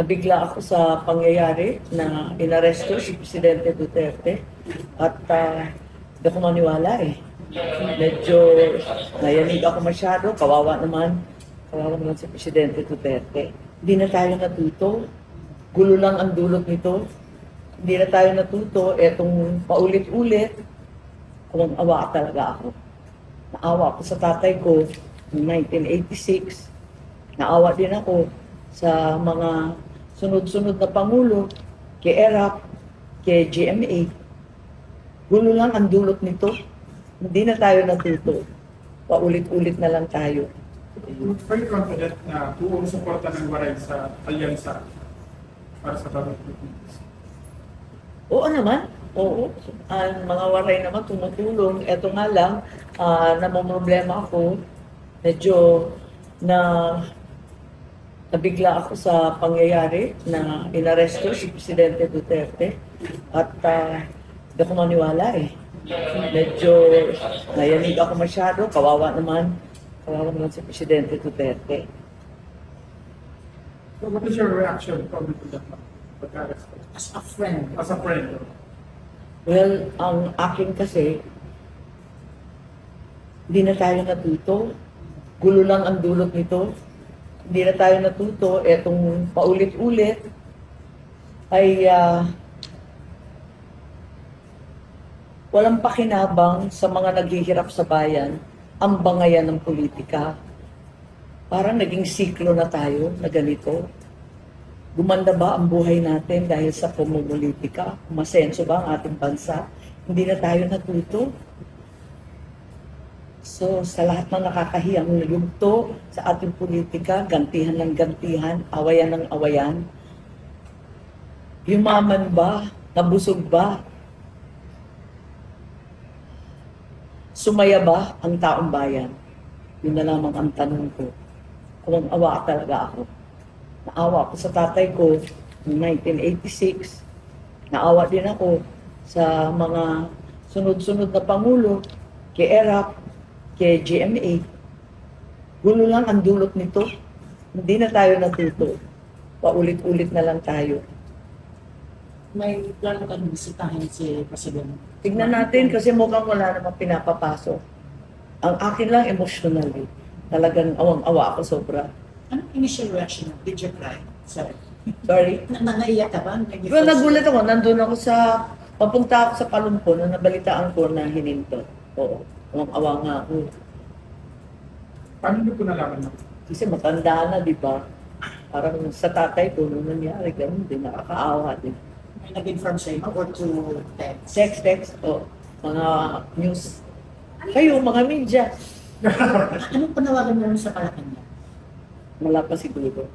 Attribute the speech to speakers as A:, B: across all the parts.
A: Nabigla ako sa pangyayari na inaresto si Presidente Duterte at hindi ako maniwala eh. Medyo nayanig ako masyado, kawawa naman si Presidente Duterte. Hindi na tayo natuto, gulo lang ang dulot nito. Hindi na tayo natuto, etong paulit-ulit, awa talaga ako. Naawa ako sa tatay ko noong 1986, naawa din ako sa mga sunod-sunod na Pangulo, kay ERAP, kay GMA. Gulo lang ang dulot nito. Hindi na tayo natuto. Paulit-ulit na lang tayo.
B: Very confident na buong suporta ng Waray sa alyansa para sa Bagong Pilipinas.
A: Oo naman. Oo. Ang mga Waray naman tumutulong. Ito nga lang, namumroblema ako. Medyo nabigla ako sa pangyayari na inaresto si Presidente Duterte at hindi ako maniwala eh. Medyo nayanig ako masyado, kawawa naman si Presidente Duterte.
B: So what is your reaction probably to that pagka-arrest?
C: As a friend.
B: As a friend.
A: Well, ang akin kasi, hindi na tayo natuto. Gulo lang ang dulot nito. Hindi na tayo natuto, etong paulit-ulit ay walang pakinabang sa mga naghihirap sa bayan ang bangayan ng politika. Parang naging siklo na tayo na ganito. Gumanda ba ang buhay natin dahil sa pamumulitika? Umasenso ba ang ating bansa? Hindi na tayo natuto. So, sa lahat ng nakakahiyang yugto sa ating politika, gantihan ng gantihan, awayan ng awayan, yumaman ba? Nabusog ba? Sumaya ba ang taong bayan? Yun na lamang ang tanong ko. Kung awa talaga ako. Naawa ako sa tatay ko noong 1986. Naawa din ako sa mga sunod-sunod na Pangulo, kay ERAP, kay GMA. Gulo lang ang dulot nito. Hindi na tayo natuto. Paulit-ulit na lang tayo.
C: May plano ka bisitahin si President.
A: Tignan natin kasi mukhang wala namang pinapapasok. Ang akin lang emotional eh. Talagang awang-awa ako sobra.
C: Anong initial reaction mo? Did you cry? Sorry.
A: Sorry.
C: Naiyak ka ba?
A: Well, nagulat ako. Nandun ako papunta ako sa Palumpo na nabalitaan ko na hininto. Oo. Awang-awa nga ako.
B: Paano niyo po nalaman na?
A: Kasi matanda na, di ba? Parang sa tatay ko, nung nangyari, ganun din, nakakaawa din.
C: May nag-inform sa inyo or to text?
A: Text, o mga news. Kayo, mga media.
C: Anong panawagan mo sa Malacanang?
A: Wala pa siguro.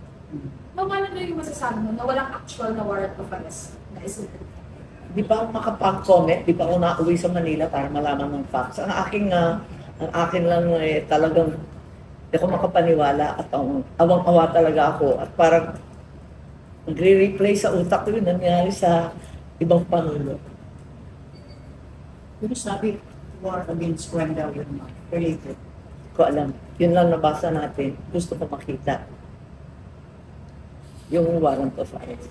D: Ma'am, ano na yung masasabi mo na walang actual na warrant of arrest na isulat?
A: Di pa ako makapag-comment, di pa ako nauwi sa Manila para malaman ng facts. Ang akin lang talagang di ako makapaniwala at awang-awa talaga ako. At parang nagre-replay sa utak ko yun nangyari sa ibang Pangulo.
C: Pero sabi, war against crime daw yun, related.
A: Hindi ko alam. Yun lang nabasa natin. Gusto ko makita. Yung warrant of arrest.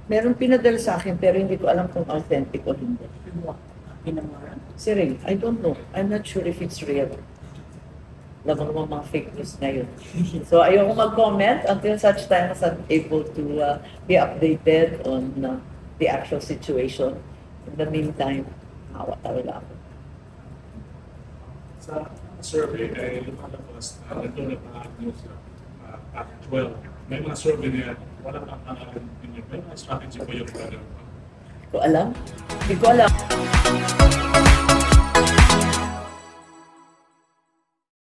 A: Meron pinadala sa akin pero hindi ko alam kung authentic o hindi.
C: Pinawaran?
A: Si Ring, I don't know. I'm not sure if it's real. Alam mo naman mga fake news ngayon. So ayoko mag-comment until such time as I'm able to be updated on the actual situation. In the meantime, awa talaga ako.
E: Sa survey ay lumalabas na nagdulot na news at 12. May mga survey na walang pangalan ninyo. May mga strategy po yung gagawin.
A: Hindi ko alam. Hindi ko alam.